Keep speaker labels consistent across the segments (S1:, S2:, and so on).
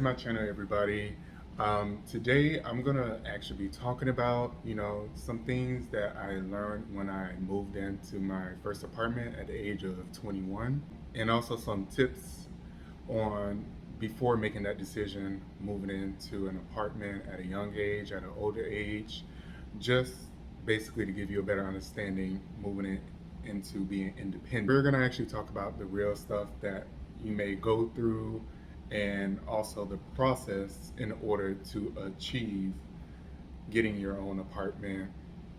S1: my channel, everybody. Today I'm gonna actually be talking about, some things that I learned when I moved into my first apartment at the age of 21, and also some tips on before making that decision, moving into an apartment at a young age, at an older age, just basically to give you a better understanding moving into being independent. We're gonna actually talk about the real stuff that you may go through and also the process in order to achieve getting your own apartment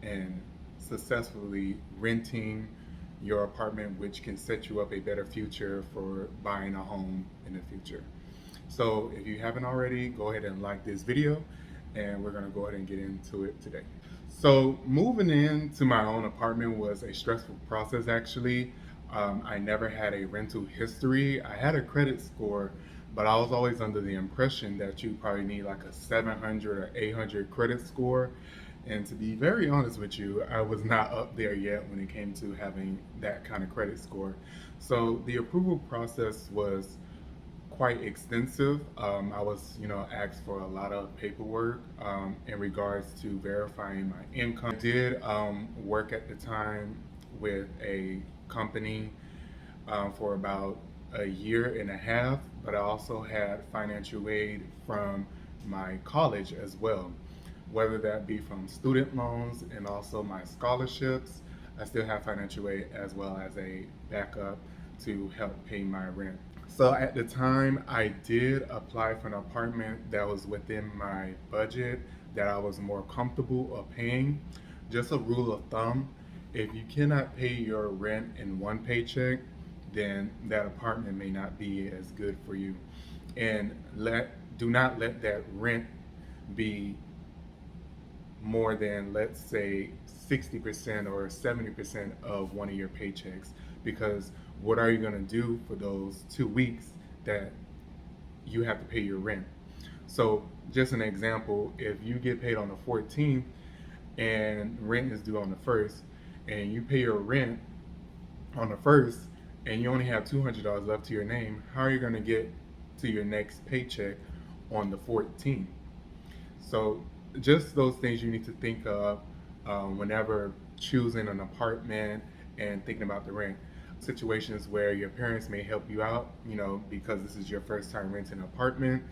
S1: and successfully renting your apartment, which can set you up a better future for buying a home in the future. So if you haven't already, go ahead and like this video, and we're gonna go ahead and get into it today. So moving into my own apartment was a stressful process actually. I never had a rental history. I had a credit score, but I was always under the impression that you probably need like a 700 or 800 credit score. And to be very honest with you, I was not up there yet when it came to having that kind of credit score. So the approval process was quite extensive. I was, asked for a lot of paperwork in regards to verifying my income. I did work at the time with a company for about a year and a half, but I also had financial aid from my college as well, whether that be from student loans and also my scholarships. I still have financial aid as well as a backup to help pay my rent. So at the time, I did apply for an apartment that was within my budget that I was more comfortable of paying. Just a rule of thumb, if you cannot pay your rent in one paycheck, then that apartment may not be as good for you. And do not let that rent be more than, let's say, 60% or 70% of one of your paychecks, because what are you going to do for those 2 weeks that you have to pay your rent? So just an example, if you get paid on the 14th and rent is due on the 1st, and you pay your rent on the 1st and you only have $200 left to your name, how are you going to get to your next paycheck on the 14th? So just those things you need to think of whenever choosing an apartment and thinking about the rent. Situations where your parents may help you out, because this is your first time renting an apartment,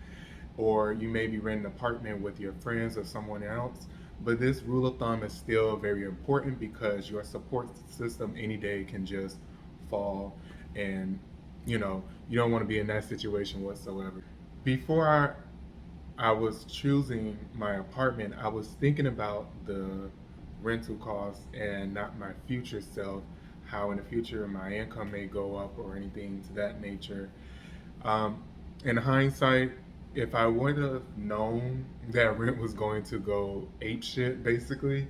S1: or you may be renting an apartment with your friends or someone else. But this rule of thumb is still very important because your support system any day can just fall, and you don't want to be in that situation whatsoever. Before I was choosing my apartment, I was thinking about the rental costs and not my future self, how in the future my income may go up or anything to that nature. Um, in hindsight, if I would have known that rent was going to go ape shit, basically,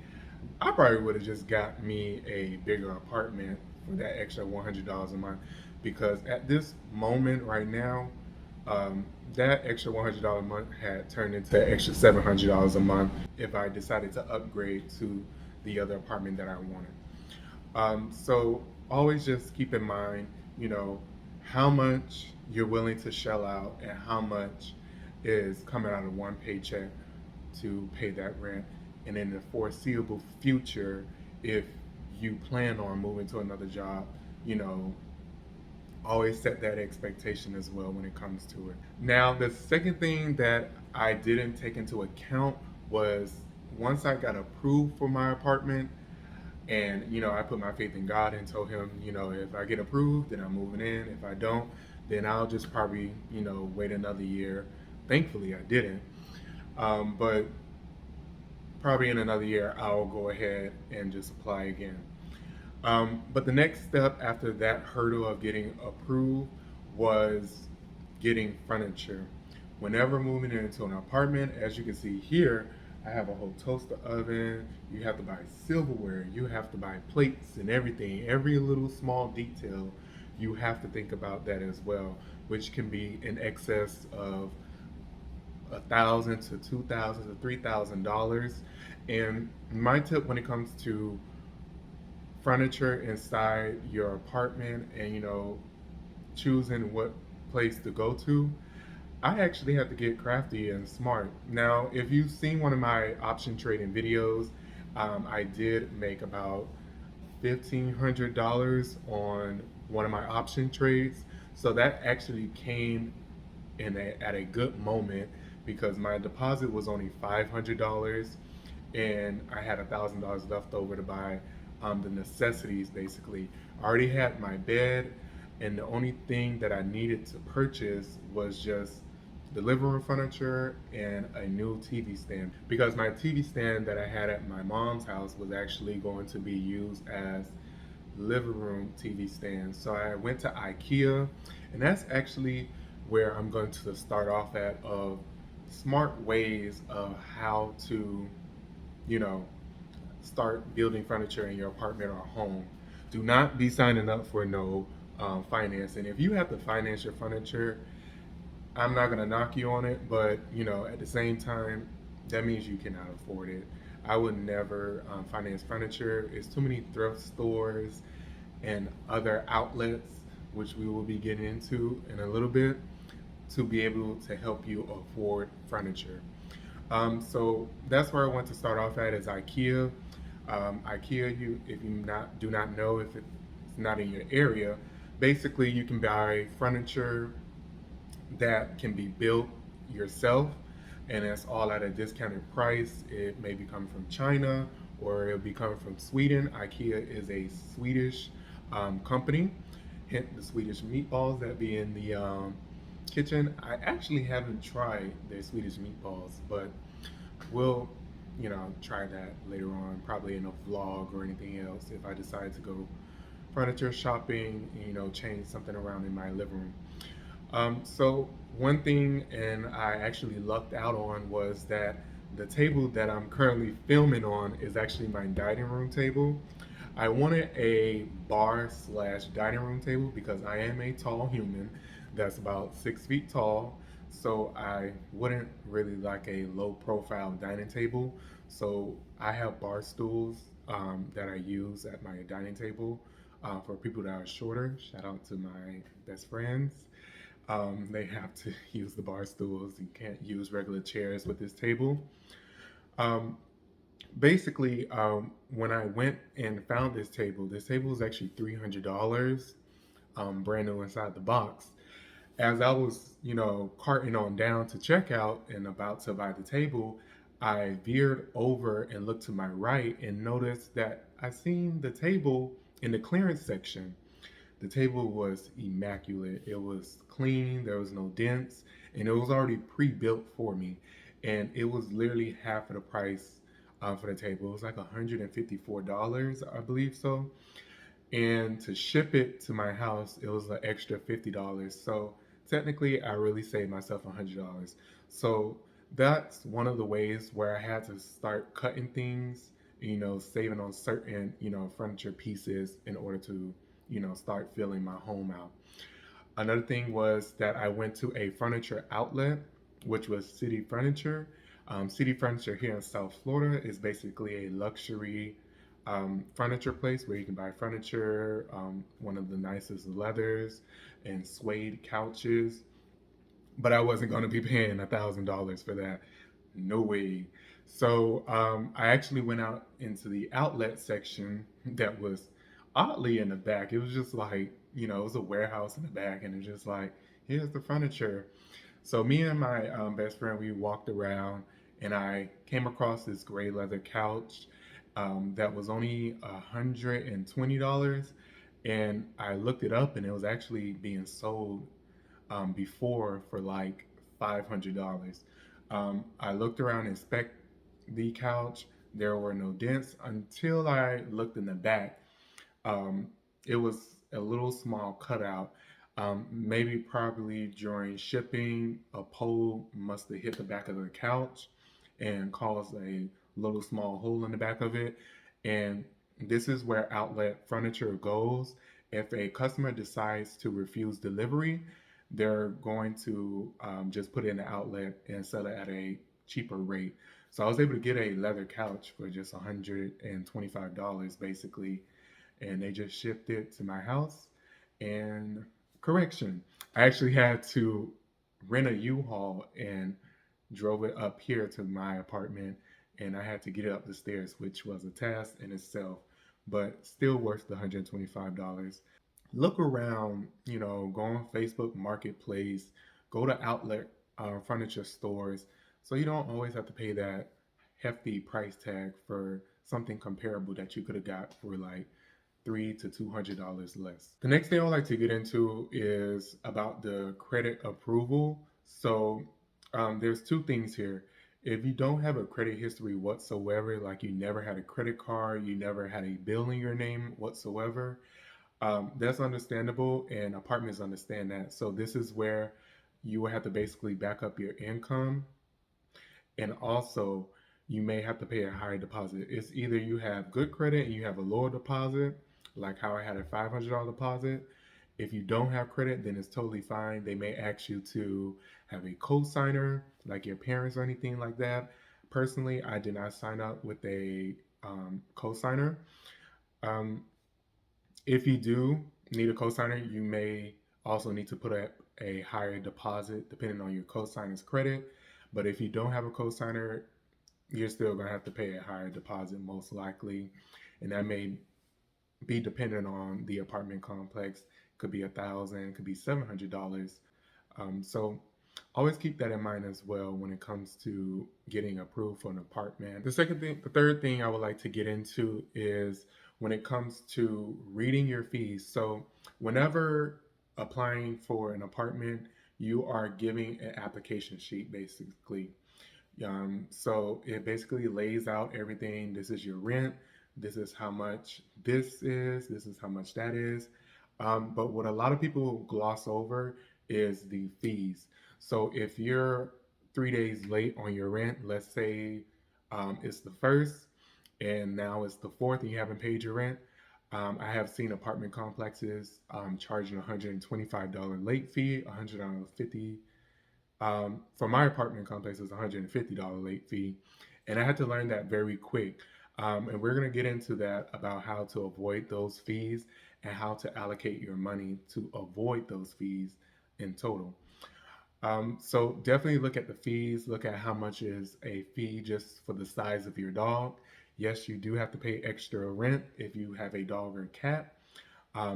S1: I probably would have just got me a bigger apartment for that extra $100 a month. Because at this moment right now, that extra $100 a month had turned into an extra $700 a month if I decided to upgrade to the other apartment that I wanted. So always just keep in mind, how much you're willing to shell out and how much is coming out of one paycheck to pay that rent. And in the foreseeable future, if you plan on moving to another job, you know, always set that expectation as well when it comes to it. Now, the second thing that I didn't take into account was once I got approved for my apartment, and I put my faith in God and told him, if I get approved, then I'm moving in. If I don't, then I'll just probably, wait another year. Thankfully, I didn't. But probably in another year, I'll go ahead and just apply again. But the next step after that hurdle of getting approved was getting furniture. Whenever moving into an apartment, as you can see here, I have a whole toaster oven. You have to buy silverware. You have to buy plates and everything. Every little small detail, you have to think about that as well, which can be in excess of $1,000 to $2,000 to $3,000. And my tip when it comes to furniture inside your apartment and choosing what place to go to, I actually had to get crafty and smart. Now, if you've seen one of my option trading videos, I did make about $1,500 on one of my option trades. So that actually came at a good moment because my deposit was only $500 and I had $1,000 left over to buy the necessities basically. I already had my bed, and the only thing that I needed to purchase was just the living room furniture and a new TV stand because my TV stand that I had at my mom's house was actually going to be used as living room TV stand. So I went to IKEA, and that's actually where I'm going to start off at of smart ways of how to, you know, start building furniture in your apartment or home. Do not be signing up for no financing. If you have to finance your furniture, I'm not gonna knock you on it, but at the same time, that means you cannot afford it. I would never finance furniture. It's too many thrift stores and other outlets, which we will be getting into in a little bit, to be able to help you afford furniture. So that's where I want to start off at is IKEA. IKEA, you if you not do not know if it's not in your area, basically you can buy furniture that can be built yourself, and it's all at a discounted price. It may be coming from China or it'll be coming from Sweden. IKEA is a Swedish company, hence the Swedish meatballs that be in the kitchen. I actually haven't tried their Swedish meatballs, but we'll try that later on, probably in a vlog or anything else if I decide to go furniture shopping, change something around in my living room. So one thing, and I actually lucked out on, was that the table that I'm currently filming on is actually my dining room table. I wanted a bar slash dining room table because I am a tall human that's about 6 feet tall. So I wouldn't really like a low profile dining table. So I have bar stools that I use at my dining table for people that are shorter. Shout out to my best friends. They have to use the bar stools. You can't use regular chairs with this table. Um, Basically, when I went and found this table was actually $300, brand new inside the box. As I was, carting on down to checkout and about to buy the table, I veered over and looked to my right and noticed that I seen the table in the clearance section. The table was immaculate. It was clean, there was no dents, and it was already pre-built for me. And it was literally half of the price for the table. It was like $154, I believe so. And to ship it to my house, it was an extra $50. So technically, I really saved myself $100. So that's one of the ways where I had to start cutting things, saving on certain, furniture pieces in order to, start filling my home out. Another thing was that I went to a furniture outlet, which was City Furniture. City Furniture here in South Florida is basically a luxury furniture place where you can buy furniture, one of the nicest leathers and suede couches. But I wasn't going to be paying $1,000 for that. No way. So I actually went out into the outlet section that was oddly in the back. It was just like, it was a warehouse in the back, and it's just like, here's the furniture. So me and my best friend, we walked around, and I came across this gray leather couch that was only $120, and I looked it up, and it was actually being sold before for like $500. I looked around and inspected the couch. There were no dents until I looked in the back. Um, it was a little small cutout. Maybe probably during shipping, a pole must have hit the back of the couch and caused a little small hole in the back of it. And this is where outlet furniture goes. If a customer decides to refuse delivery, they're going to just put it in the outlet and sell it at a cheaper rate. So I was able to get a leather couch for just $125 basically, and they just shipped it to my house. And correction, I actually had to rent a U-Haul and drove it up here to my apartment, and I had to get it up the stairs, which was a task in itself, but still worth the $125. Look around, go on Facebook Marketplace, go to outlet furniture stores, so you don't always have to pay that hefty price tag for something comparable that you could have got for like $300 to $200 less. The next thing I would like to get into is about the credit approval. So there's two things here. If you don't have a credit history whatsoever, like you never had a credit card, you never had a bill in your name whatsoever, that's understandable, and apartments understand that. So this is where you will have to basically back up your income, and also you may have to pay a higher deposit. It's either you have good credit and you have a lower deposit, like how I had a $500 deposit. If you don't have credit, then it's totally fine. They may ask you to have a co-signer, like your parents or anything like that. Personally, I did not sign up with a co-signer. Um, if you do need a co-signer, you may also need to put up a higher deposit depending on your co-signer's credit. But if you don't have a co-signer, you're still going to have to pay a higher deposit most likely. And that may be dependent on the apartment complex. Could be $1,000, could be $700. So always keep that in mind as well when it comes to getting approved for an apartment. The third thing I would like to get into is when it comes to reading your fees. So whenever applying for an apartment, you are giving an application sheet basically. So it basically lays out everything. This is your rent. This is how much this is. This is how much that is. But what a lot of people gloss over is the fees. So if you're 3 days late on your rent, let's say it's the first and now it's the fourth and you haven't paid your rent. I have seen apartment complexes charging $125 late fee, $150 for my apartment complex is $150 late fee, and I had to learn that very quick. And we're going to get into that about how to avoid those fees and how to allocate your money to avoid those fees in total. So definitely look at the fees. Look at how much is a fee just for the size of your dog. Yes, you do have to pay extra rent if you have a dog or cat.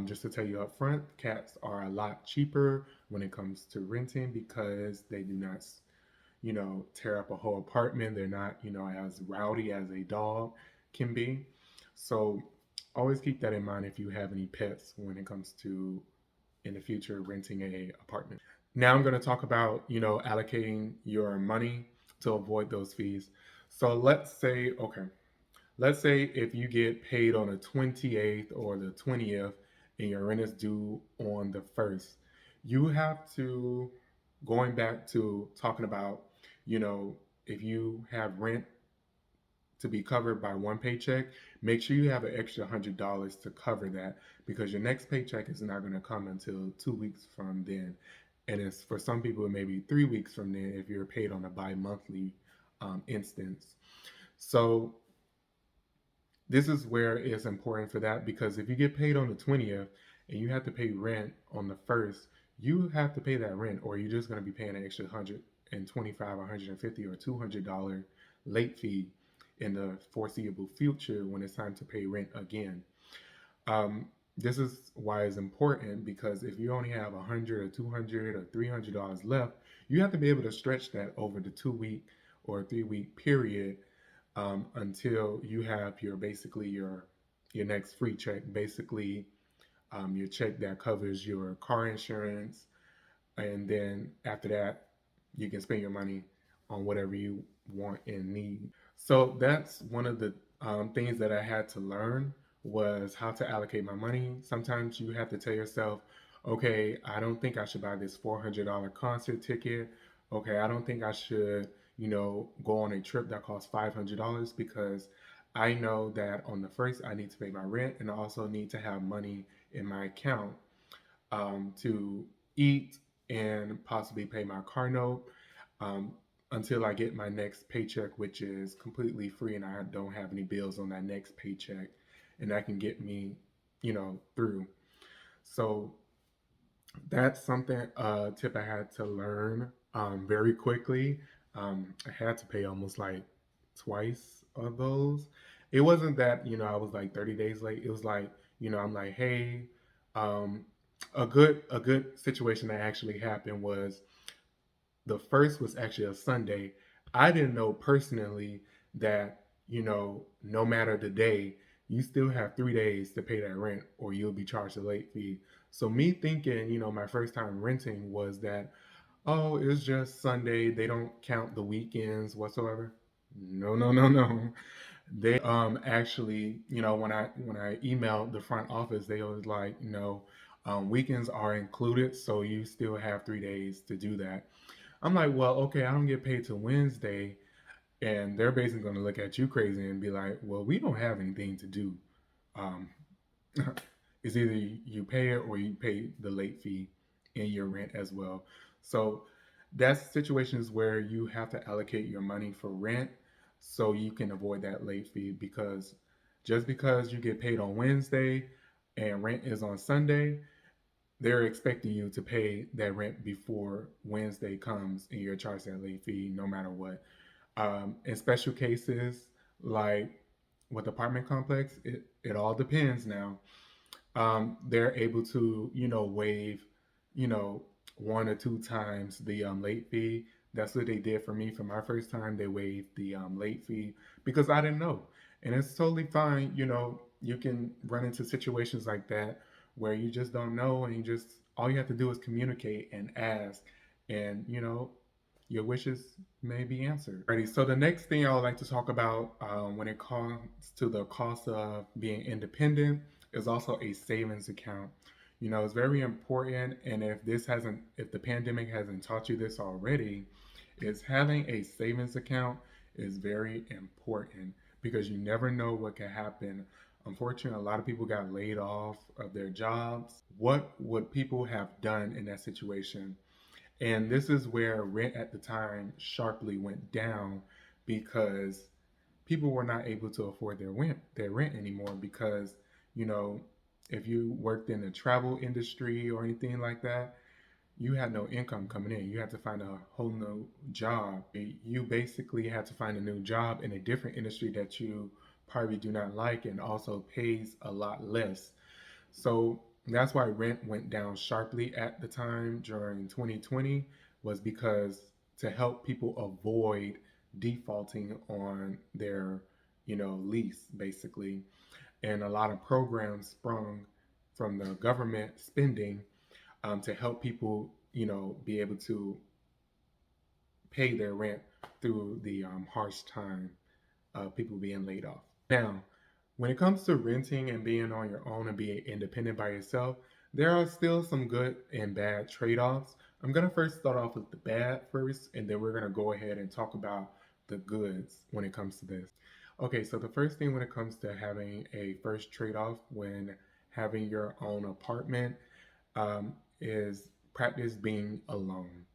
S1: Just to tell you up front, cats are a lot cheaper when it comes to renting because they do not, tear up a whole apartment. They're not, as rowdy as a dog can be. So always keep that in mind if you have any pets when it comes to in the future renting a apartment. Now I'm going to talk about, allocating your money to avoid those fees. So let's say if you get paid on the 28th or the 20th and your rent is due on the 1st, you have to, going back to talking about, you know, if you have rent to be covered by one paycheck, make sure you have an extra $100 to cover that because your next paycheck is not going to come until 2 weeks from then. And it's for some people, it may be 3 weeks from then if you're paid on a bi monthly instance. So this is where it's important for that because if you get paid on the 20th and you have to pay rent on the 1st, you have to pay that rent or you're just going to be paying an extra 125, 150 or $200 late fee in the foreseeable future when it's time to pay rent again. Um, this is why it's important because if you only have 100 or 200 or $300 left, you have to be able to stretch that over the 2 week or 3 week period until you have your next free check, basically your check that covers your car insurance, and then after that, you can spend your money on whatever you want and need. So that's one of the things that I had to learn was how to allocate my money. Sometimes you have to tell yourself, okay, I don't think I should buy this $400 concert ticket. Okay, I don't think I should, go on a trip that costs $500 because I know that on the first I need to pay my rent and I also need to have money in my account to eat and possibly pay my car note um, until I get my next paycheck, which is completely free and I don't have any bills on that next paycheck. And that can get me, through. So that's something, tip I had to learn very quickly. I had to pay almost like twice of those. It wasn't that, I was like 30 days late. It was like, I'm like, hey, um, a good situation that actually happened was the first was actually a Sunday. I didn't know personally that, no matter the day, you still have 3 days to pay that rent or you'll be charged a late fee. So me thinking, my first time renting was that, oh, it's just Sunday. They don't count the weekends whatsoever. No, no, no, no. They actually, when I emailed the front office, they was like, weekends are included, so you still have 3 days to do that. I'm like, well, okay, I don't get paid till Wednesday, and they're basically going to look at you crazy and be like, well, we don't have anything to do. Um, it's either you pay it or you pay the late fee in your rent as well. So that's situations where you have to allocate your money for rent so you can avoid that late fee, because just because you get paid on Wednesday and rent is on Sunday, they're expecting you to pay that rent before Wednesday comes and you're charged that late fee no matter what. In special cases, like with apartment complex, it all depends now. They're able to, waive, you know, 1 or 2 times the late fee. That's what they did for me for my first time. They waived the late fee because I didn't know. And it's totally fine. You can run into situations like that where you just don't know and all you have to do is communicate and ask. And, your wishes may be answered. Alrighty, so the next thing I would like to talk about when it comes to the cost of being independent is also a savings account. It's very important, and if the pandemic hasn't taught you this already, is having a savings account is very important because you never know what can happen. Unfortunately, a lot of people got laid off of their jobs. What would people have done in that situation? And this is where rent at the time sharply went down because people were not able to afford their rent anymore because, you know, if you worked in the travel industry or anything like that, you had no income coming in. You had to find a whole new job. You basically had to find a new job in a different industry that you probably do not like and also pays a lot less. So that's why rent went down sharply at the time during 2020 was because to help people avoid defaulting on their, lease basically. And a lot of programs sprung from the government spending to help people, be able to pay their rent through the harsh time of people being laid off. Now, when it comes to renting and being on your own and being independent by yourself, there are still some good and bad trade offs. I'm going to first start off with the bad first, and then we're going to go ahead and talk about the goods when it comes to this. Okay, so the first thing when it comes to having a first trade off when having your own apartment is practice being alone.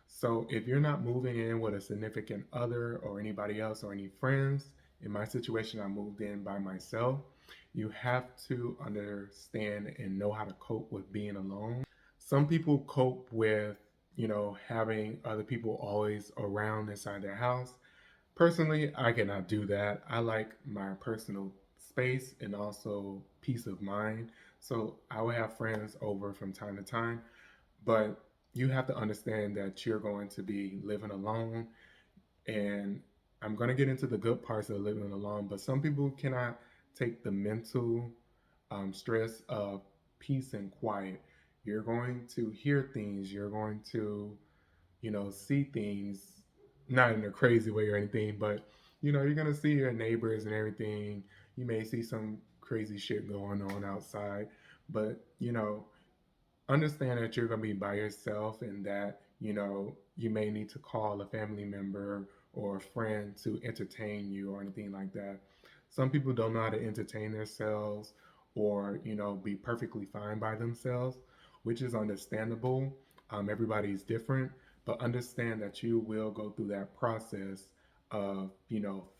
S1: So if you're not moving in with a significant other or anybody else or any friends, in my situation, I moved in by myself. You have to understand and know how to cope with being alone. Some people cope with, having other people always around inside their house. Personally, I cannot do that. I like my personal space and also peace of mind. So I will have friends over from time to time, but you have to understand that you're going to be living alone. And I'm going to get into the good parts of living alone, but some people cannot take the mental stress of peace and quiet. You're going to hear things, you're going to, see things, not in a crazy way or anything, but, you're going to see your neighbors and everything. You may see some crazy shit going on outside, but, understand that you're going to be by yourself and that, you may need to call a family member or a friend to entertain you or anything like that. Some people don't know how to entertain themselves or, be perfectly fine by themselves, which is understandable. Everybody's different, but understand that you will go through that process of,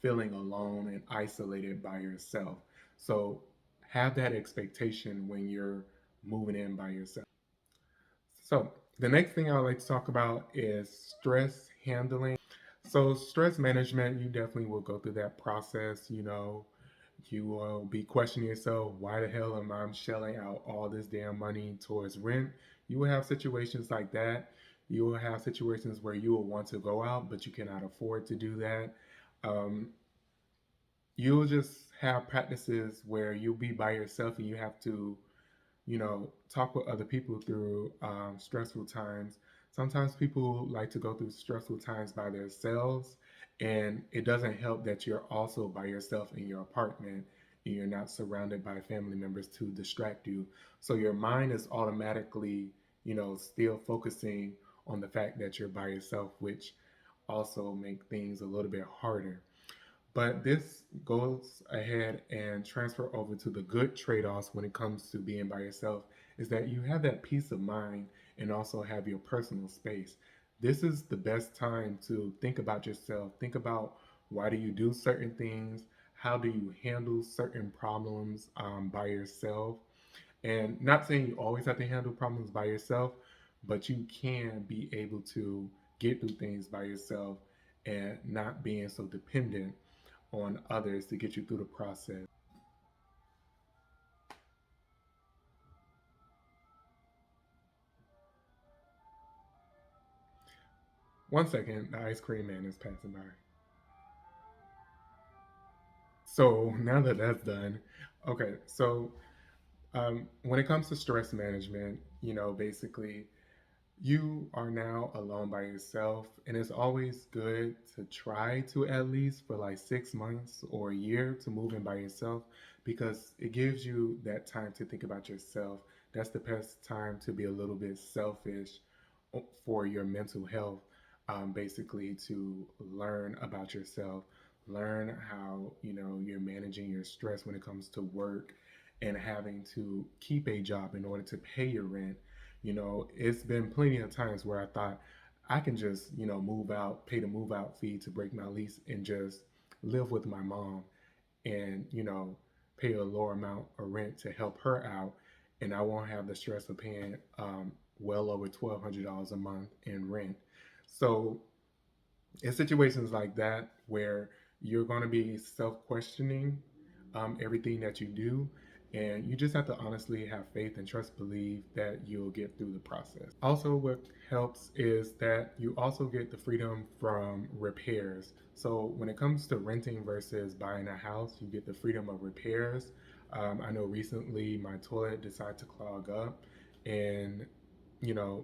S1: feeling alone and isolated by yourself. So have that expectation when you're moving in by yourself. So The next thing I would like to talk about is stress handling. So, stress management, you definitely will go through that process. You will be questioning yourself, why the hell am I shelling out all this damn money towards rent? You will have situations like that. You will have situations where you will want to go out, but you cannot afford to do that. Um, you'll just have practices where you'll be by yourself and you have to talk with other people through stressful times. Sometimes people like to go through stressful times by themselves, and it doesn't help that you're also by yourself in your apartment and you're not surrounded by family members to distract you. So your mind is automatically, still focusing on the fact that you're by yourself, which also make things a little bit harder. But this goes ahead and transfer over to the good trade-offs when it comes to being by yourself is that you have that peace of mind and also have your personal space. This is the best time to think about yourself. Think about why do you do certain things? How do you handle certain problems by yourself? And not saying you always have to handle problems by yourself, but you can be able to get through things by yourself and not being so dependent on others to get you through the process. One second, the ice cream man is passing by. So now that that's done, okay, so when it comes to stress management, basically you are now alone by yourself, and it's always good to try to at least for like 6 months or a year to move in by yourself because it gives you that time to think about yourself. That's the best time to be a little bit selfish for your mental health, basically to learn about yourself, learn how you're managing your stress when it comes to work and having to keep a job in order to pay your rent. It's been plenty of times where I thought I can just, move out, pay the move out fee to break my lease and just live with my mom and, pay a lower amount of rent to help her out. And I won't have the stress of paying well over $1,200 a month in rent. So in situations like that where you're going to be self-questioning everything that you do, and you just have to honestly have faith and trust believe that you'll get through the process. Also, what helps is that you also get the freedom from repairs. So when it comes to renting versus buying a house, you get the freedom of repairs. I know recently my toilet decided to clog up, and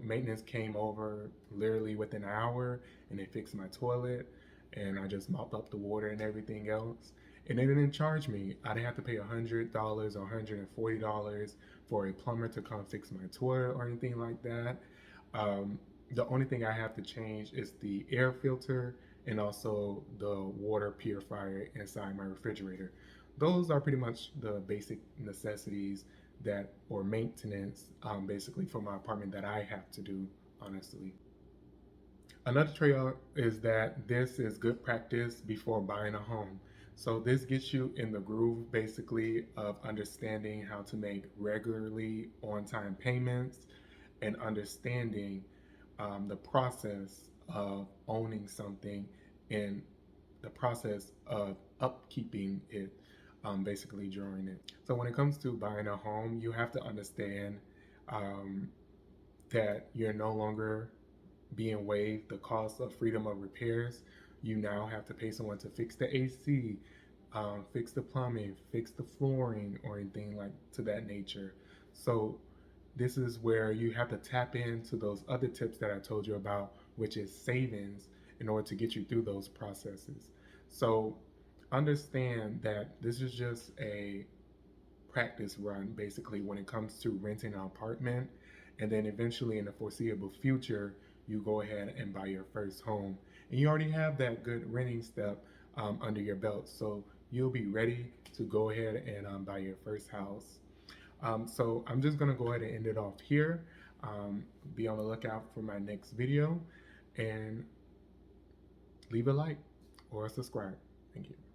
S1: maintenance came over literally within an hour and they fixed my toilet and I just mopped up the water and everything else. And they didn't charge me. I didn't have to pay $100 or $140 for a plumber to come fix my toilet or anything like that. The only thing I have to change is the air filter and also the water purifier inside my refrigerator. Those are pretty much the basic necessities that or maintenance basically for my apartment that I have to do honestly. Another trade-off is that this is good practice before buying a home. So this gets you in the groove basically of understanding how to make regularly on-time payments and understanding the process of owning something and the process of upkeeping it basically during it. So when it comes to buying a home, you have to understand um, that you're no longer being waived the cost of freedom of repairs. You now have to pay someone to fix the AC, fix the plumbing, fix the flooring, or anything like to that nature. So this is where you have to tap into those other tips that I told you about, which is savings in order to get you through those processes. So understand that this is just a practice run basically when it comes to renting an apartment, and then eventually in the foreseeable future you go ahead and buy your first home and you already have that good renting step under your belt, so you'll be ready to go ahead and buy your first house. So I'm just going to go ahead and end it off here. Be on the lookout for my next video and leave a like or a subscribe. Thank you.